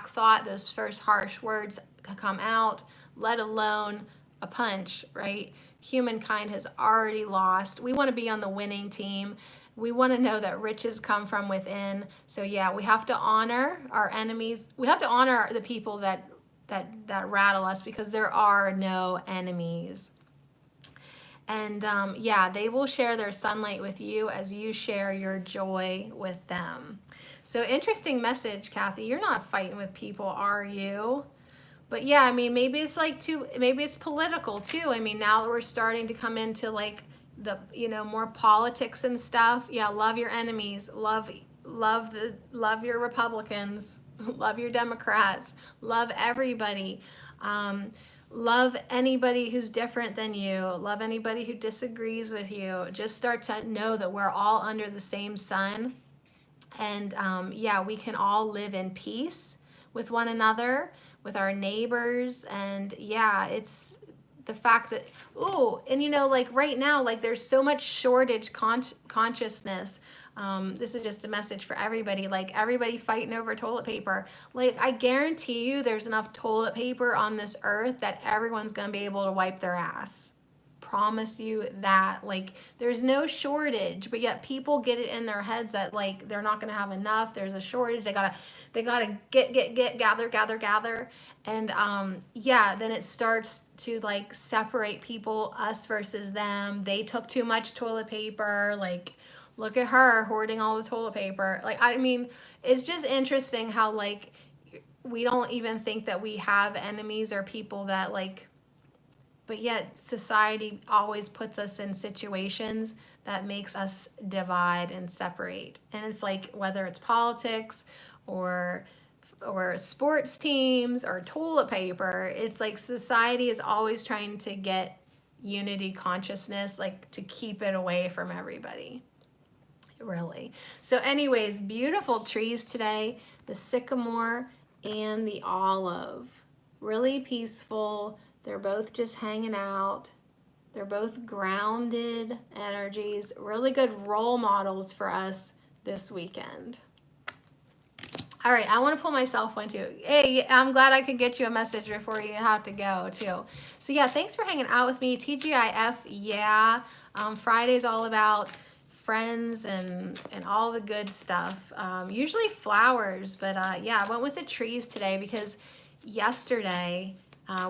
thought, those first harsh words come out, let alone a punch, right? Humankind has already lost. We want to be on the winning team. We want to know that riches come from within. So yeah, we have to honor our enemies. We have to honor the people that rattle us, because there are no enemies. And yeah, they will share their sunlight with you as you share your joy with them. So interesting message, Kathy. You're not fighting with people, are you? But yeah, I mean, maybe it's political too. I mean, now that we're starting to come into like the, more politics and stuff. Yeah, love your enemies. Love your Republicans. Love your Democrats. Love everybody. Love anybody who's different than you. Love anybody who disagrees with you. Just start to know that we're all under the same sun. And yeah, we can all live in peace with one another, with our neighbors. And yeah, it's the fact that, and like right now, like there's so much shortage consciousness. This is just a message for everybody, like everybody fighting over toilet paper. Like I guarantee you there's enough toilet paper on this earth that everyone's gonna be able to wipe their ass. Promise you that. Like there's no shortage, but yet people get it in their heads that like they're not gonna have enough. There's a shortage. They gotta get gather. And yeah, then it starts to like separate people, us versus them. They took too much toilet paper. Like look at her hoarding all the toilet paper. Like I mean, it's just interesting how like we don't even think that we have enemies or people that like, but yet society always puts us in situations that makes us divide and separate. And it's like whether it's politics or sports teams or toilet paper, it's like society is always trying to get unity consciousness, like to keep it away from everybody. Really. So anyways, beautiful trees today, the sycamore and the olive. Really peaceful. They're both just hanging out. They're both grounded energies, really good role models for us this weekend. All right, I want to pull myself one too. Hey, I'm glad I could get you a message before you have to go too. So yeah, thanks for hanging out with me. TGIF, yeah. Friday's all about friends and all the good stuff. Usually flowers, but yeah, I went with the trees today because yesterday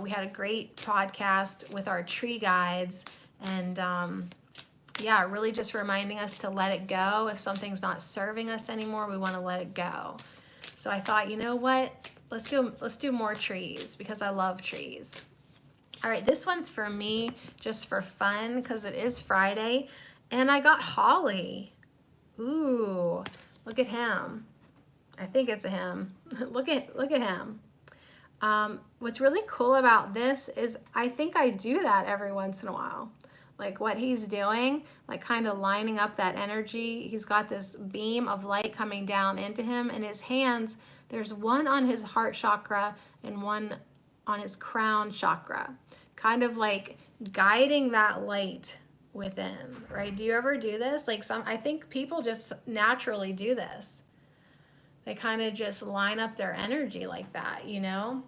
we had a great podcast with our tree guides, and yeah, really just reminding us to let it go. If something's not serving us anymore, we want to let it go. So I thought, you know what? Let's do more trees because I love trees. All right, this one's for me just for fun because it is Friday, and I got Holly. Ooh, look at him. I think it's a him. look at him. What's really cool about this is I think I do that every once in a while. Like what he's doing, like kind of lining up that energy. He's got this beam of light coming down into him, and his hands, there's one on his heart chakra and one on his crown chakra, kind of like guiding that light within, right? Do you ever do this? Like I think people just naturally do this. They kind of just line up their energy like that, you know?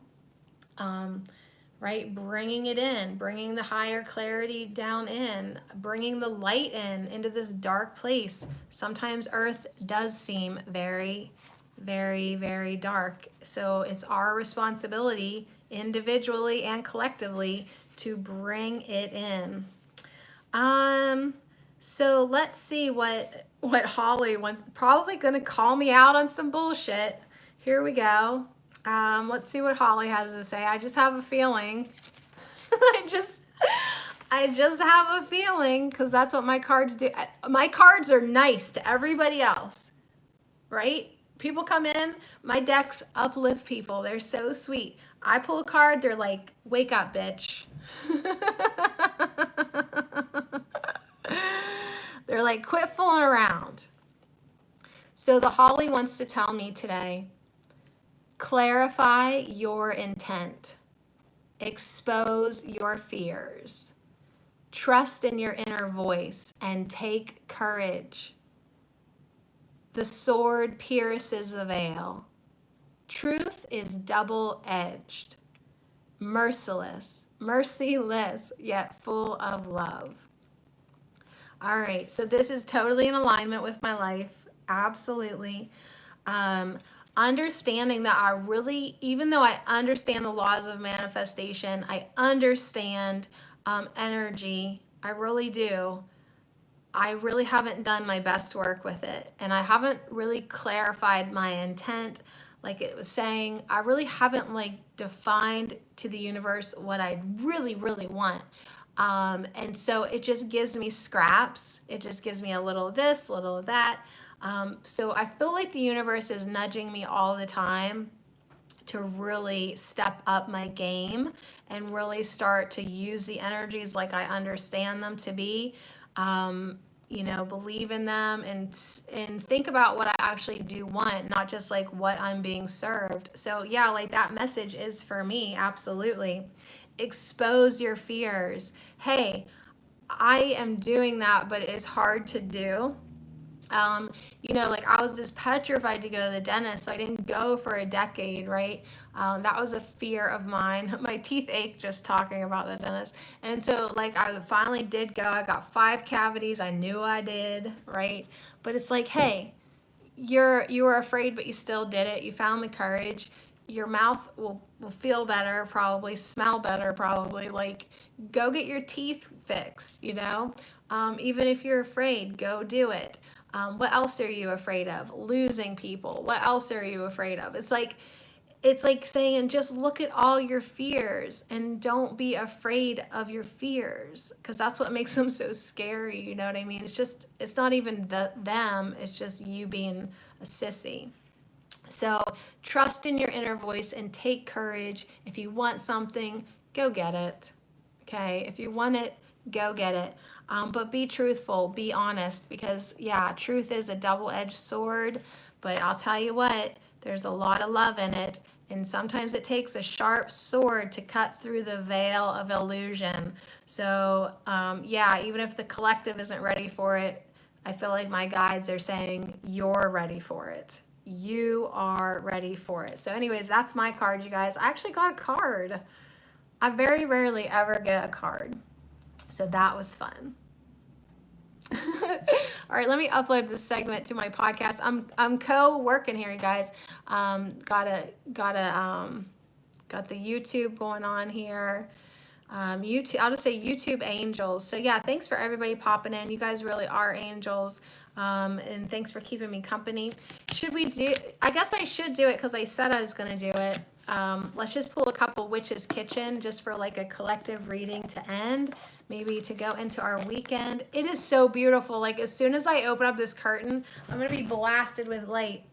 Right? Bringing it in, bringing the higher clarity down in, bringing the light into this dark place. Sometimes Earth does seem very, very, very dark. So it's our responsibility, individually and collectively, to bring it in. So let's see what Holly wants. Probably gonna call me out on some bullshit. Here we go. Let's see what Holly has to say. I just have a feeling. I just have a feeling because that's what my cards do. My cards are nice to everybody else, right? People come in, my decks uplift people. They're so sweet. I pull a card, they're like, wake up, bitch. They're like, quit fooling around. So the Holly wants to tell me today, clarify your intent. Expose your fears. Trust in your inner voice and take courage. The sword pierces the veil. Truth is double-edged, merciless, yet full of love. All right, so this is totally in alignment with my life. Absolutely. Understanding that I really, even though I understand the laws of manifestation, I understand energy, I really do. I really haven't done my best work with it, and I haven't really clarified my intent. Like it was saying, I really haven't like defined to the universe what I really, really want. And so it just gives me scraps. It just gives me a little of this, a little of that. So I feel like the universe is nudging me all the time to really step up my game and really start to use the energies like I understand them to be. You know, believe in them and think about what I actually do want, not just like what I'm being served. So yeah, like that message is for me, absolutely. Expose your fears. Hey, I am doing that, but it's hard to do. You know, like I was just petrified to go to the dentist, so I didn't go for a decade, right? That was a fear of mine. My teeth ache just talking about the dentist. And so like I finally did go. I got 5 cavities. I knew I did, right? But it's like, hey, you were afraid, but you still did it. You found the courage. Your mouth will feel better, probably smell better, probably. Like, go get your teeth fixed, you know? Even if you're afraid, go do it. What else are you afraid of? Losing people. What else are you afraid of? It's like saying, just look at all your fears and don't be afraid of your fears, because that's what makes them so scary. You know what I mean? It's not even them. It's just you being a sissy. So trust in your inner voice and take courage. If you want something, go get it. Okay? If you want it, go get it. But be truthful, be honest, because yeah, truth is a double-edged sword, but I'll tell you what, there's a lot of love in it. And sometimes it takes a sharp sword to cut through the veil of illusion. So yeah, even if the collective isn't ready for it, I feel like my guides are saying you're ready for it. You are ready for it. So anyways, that's my card, you guys. I actually got a card. I very rarely ever get a card. So that was fun. All right, let me upload this segment to my podcast. I'm co-working here, you guys. Got the YouTube going on here. YouTube, I'll just say YouTube angels. So yeah, thanks for everybody popping in. You guys really are angels. And thanks for keeping me company. Should we do, I guess I should do it because I said I was going to do it. Let's just pull a couple Witch's Kitchen just for like a collective reading to end, maybe to go into our weekend. It is so beautiful. Like as soon as I open up this curtain, I'm going to be blasted with light.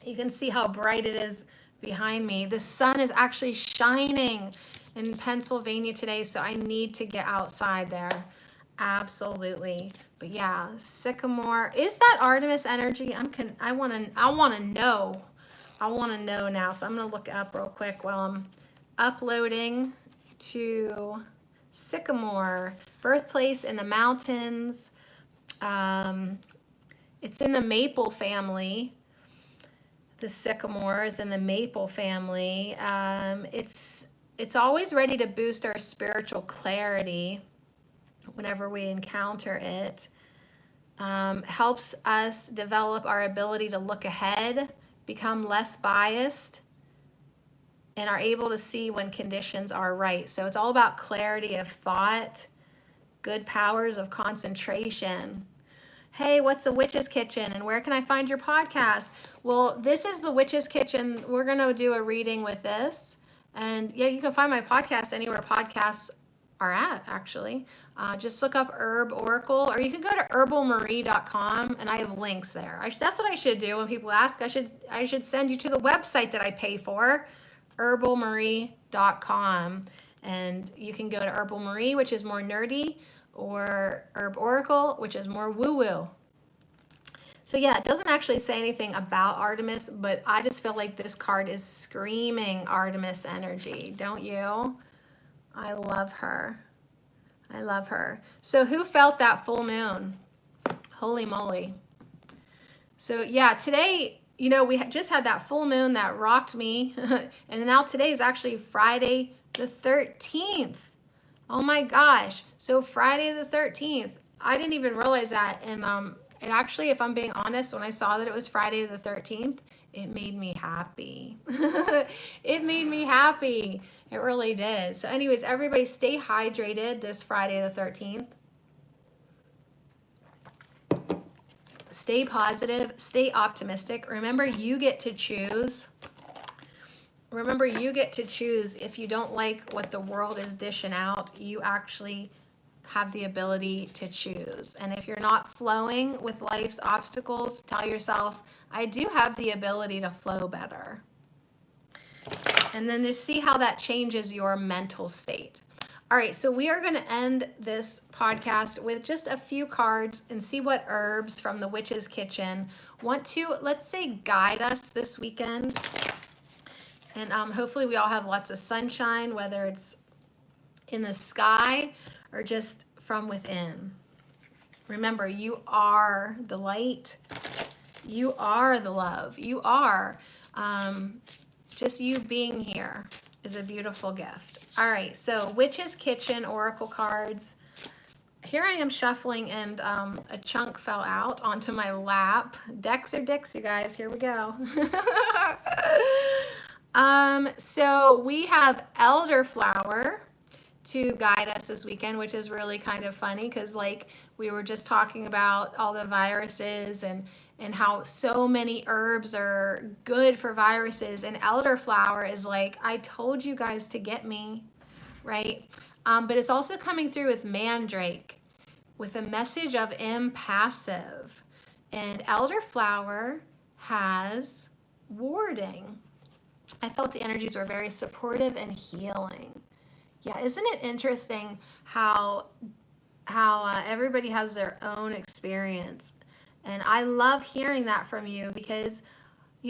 You can see how bright it is behind me. The sun is actually shining in Pennsylvania today, so I need to get outside there. Absolutely. But yeah, Sycamore. Is that Artemis energy? I want to know. I want to know now. So I'm going to look up real quick while I'm uploading to Sycamore. Birthplace in the mountains. It's in the maple family. The sycamore is in the maple family. It's always ready to boost our spiritual clarity whenever we encounter it. Helps us develop our ability to look ahead, become less biased, and are able to see when conditions are right. So it's all about clarity of thought, good powers of concentration. Hey, what's the Witch's Kitchen and where can I find your podcast? Well, this is the Witch's Kitchen. We're going to do a reading with this. And yeah, you can find my podcast anywhere podcasts are at, actually. Just look up Herb Oracle, or you can go to herbalmarie.com and I have links there. That's what I should do when people ask. I should send you to the website that I pay for, herbalmarie.com. And you can go to Herbal Marie, which is more nerdy, or Herb Oracle, which is more woo-woo. So yeah, it doesn't actually say anything about Artemis, but I just feel like this card is screaming Artemis energy, don't you? I love her. I love her. So who felt that full moon? Holy moly. So yeah, today, you know, we just had that full moon that rocked me. And now today is actually Friday the 13th. Oh my gosh. So Friday the 13th. I didn't even realize that. And actually, if I'm being honest, when I saw that it was Friday the 13th, it made me happy. It made me happy. It really did. So anyways, everybody stay hydrated this Friday the 13th. Stay positive, stay optimistic. Remember, you get to choose. Remember, you get to choose. If you don't like what the world is dishing out, you actually have the ability to choose. And if you're not flowing with life's obstacles, tell yourself, I do have the ability to flow better. And then just see how that changes your mental state. All right, so we are going to end this podcast with just a few cards and see what herbs from the Witch's Kitchen want to, let's say, guide us this weekend. And hopefully we all have lots of sunshine, whether it's in the sky or just from within. Remember, you are the light. You are the love. You are. Just you being here is a beautiful gift. All right, so Witch's Kitchen Oracle cards. Here I am shuffling and a chunk fell out onto my lap. Decks are dicks, you guys. Here we go. So we have elderflower to guide us this weekend, which is really kind of funny because like we were just talking about all the viruses and how so many herbs are good for viruses, and elderflower is like, I told you guys to get me, right? But it's also coming through with mandrake with a message of impassive, and elderflower has warding. I felt the energies were very supportive and healing. Yeah, isn't it interesting how everybody has their own experience? And I love hearing that from you because,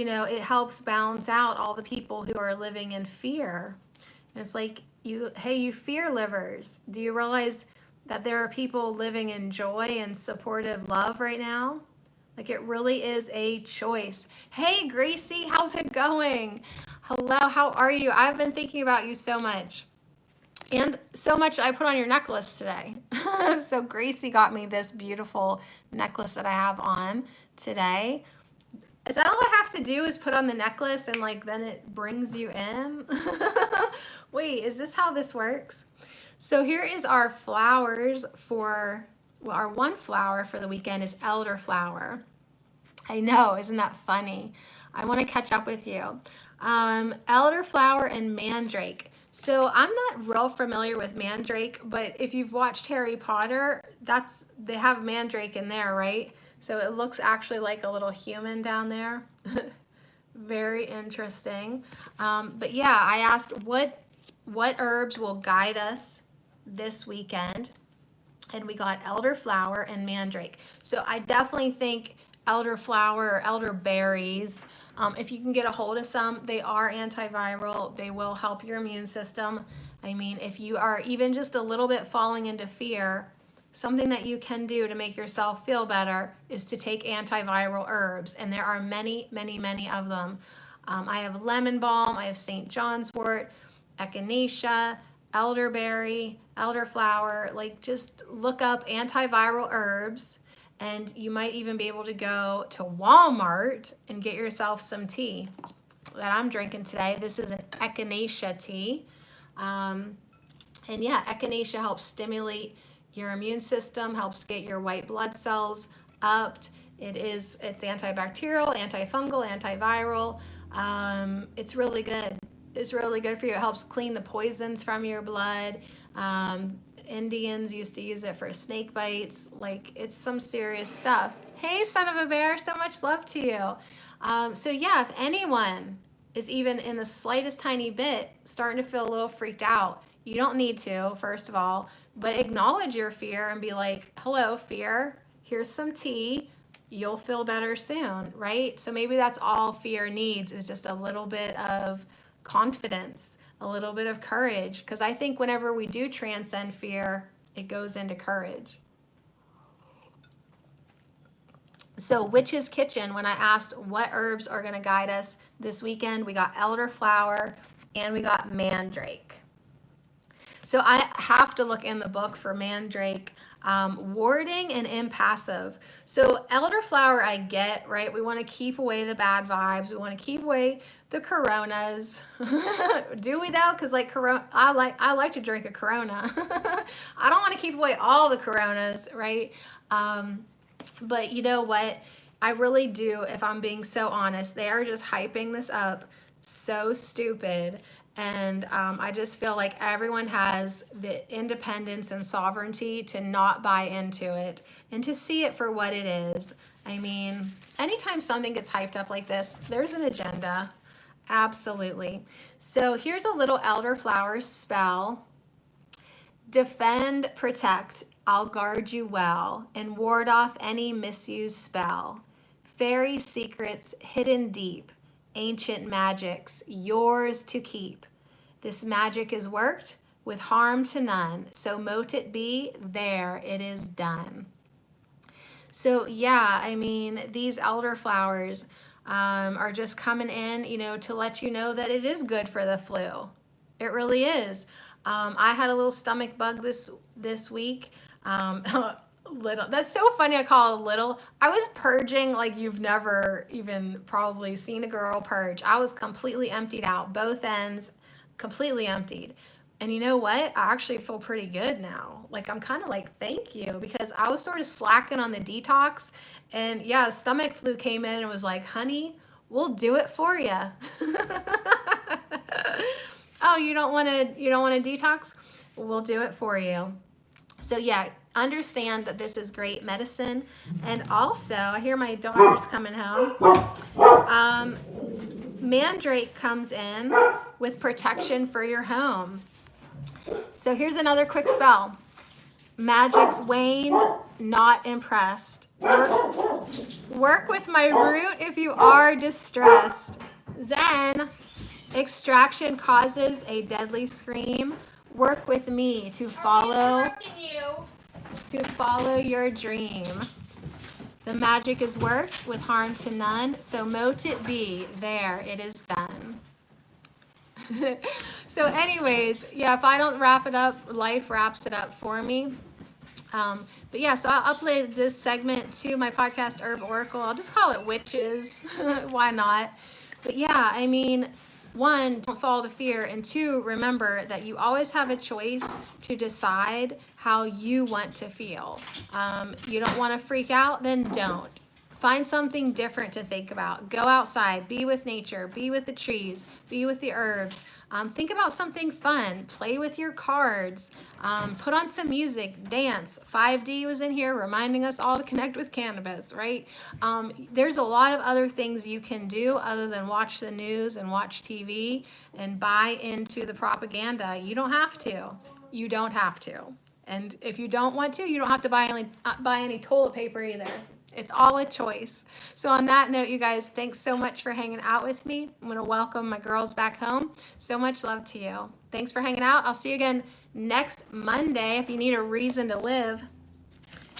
it helps balance out all the people who are living in fear. And it's like, hey, you fear livers, do you realize that there are people living in joy and supportive love right now? Like, it really is a choice. Hey, Gracie, how's it going? Hello, how are you? I've been thinking about you so much. And so much I put on your necklace today. So Gracie got me this beautiful necklace that I have on today. Is that all I have to do is put on the necklace and like then it brings you in? Wait, is this how this works? So here is our flowers for, well, our one flower for the weekend is elderflower. I know, isn't that funny? I want to catch up with you. Elderflower and mandrake. So I'm not real familiar with mandrake, but if you've watched Harry Potter, they have mandrake in there, right? So it looks actually like a little human down there. Very interesting. But yeah, I asked what herbs will guide us this weekend, and we got elderflower and mandrake. So I definitely think elderflower or elderberries, if you can get a hold of some, they are antiviral. They will help your immune system. I mean, if you are even just a little bit falling into fear, something that you can do to make yourself feel better is to take antiviral herbs. And there are many, many, many of them. I have lemon balm, I have St. John's wort, echinacea, elderberry, elderflower. Like, just look up antiviral herbs, and you might even be able to go to Walmart and get yourself some tea that I'm drinking today. This is an echinacea tea. And yeah, echinacea helps stimulate your immune system, helps get your white blood cells upped. It's antibacterial, antifungal, antiviral. It's really good. It's really good for you. It helps clean the poisons from your blood. Indians used to use it for snake bites. Like, it's some serious stuff. Hey, son of a bear, so much love to you. So yeah, if anyone is even in the slightest tiny bit starting to feel a little freaked out, you don't need to, first of all, but acknowledge your fear and be like, hello, fear, here's some tea. You'll feel better soon, right? So maybe that's all fear needs, is just a little bit of confidence, a little bit of courage. Because I think whenever we do transcend fear, it goes into courage. So Witch's Kitchen, when I asked what herbs are going to guide us this weekend, we got elderflower and we got mandrake. So I have to look in the book for mandrake, warding and impassive. So elderflower I get, right? We want to keep away the bad vibes. We want to keep away the coronas. Do we though? Because like I like to drink a Corona. I don't want to keep away all the coronas, right? But you know what? I really do, if I'm being so honest. They are just hyping this up so stupid. And I just feel like everyone has the independence and sovereignty to not buy into it and to see it for what it is. I mean, anytime something gets hyped up like this, there's an agenda. Absolutely. So here's a little elderflower spell. Defend, protect, I'll guard you well, and ward off any misused spell. Fairy secrets hidden deep, ancient magics, yours to keep. This magic is worked with harm to none, so mote it be, there it is done. So yeah, I mean, these elderflowers are just coming in, to let you know that it is good for the flu. It really is. I had a little stomach bug this week. Little. That's so funny. I call it little. I was purging like you've never even probably seen a girl purge. I was completely emptied out, both ends, completely emptied. And you know what? I actually feel pretty good now. Like, I'm kind of like, thank you, because I was sort of slacking on the detox. And yeah, stomach flu came in and was like, honey, we'll do it for you. Oh, you don't want to detox? We'll do it for you. So yeah, understand that this is great medicine. And also, I hear my daughter's coming home. Mandrake comes in with protection for your home. So here's another quick spell. Magic's wane, not impressed. Work with my root if you are distressed. Zen. Extraction causes a deadly scream. Work with me to follow your dream. The magic is worked with harm to none, so mote it be. There, it is done. So anyways, yeah, if I don't wrap it up, life wraps it up for me. But yeah, so I'll upload this segment to my podcast, Herb Oracle. I'll just call it Witches. Why not? But yeah, I mean, one, don't fall to fear. And two, remember that you always have a choice to decide how you want to feel. You don't want to freak out, then don't. Find something different to think about. Go outside, be with nature, be with the trees, be with the herbs. Think about something fun. Play with your cards. Put on some music, dance. 5D was in here reminding us all to connect with cannabis, right? There's a lot of other things you can do other than watch the news and watch TV and buy into the propaganda. You don't have to. You don't have to. And if you don't want to, you don't have to buy any toilet paper either. It's all a choice. So on that note, you guys, thanks so much for hanging out with me. I'm going to welcome my girls back home. So much love to you. Thanks for hanging out. I'll see you again next Monday if you need a reason to live.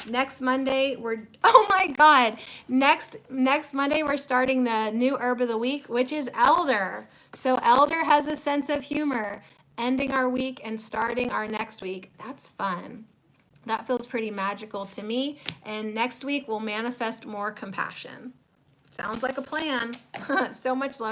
Next Monday, oh my God. Next Monday, we're starting the new herb of the week, which is elder. So elder has a sense of humor, ending our week and starting our next week. That's fun. That feels pretty magical to me. And next week, we'll manifest more compassion. Sounds like a plan. So much love.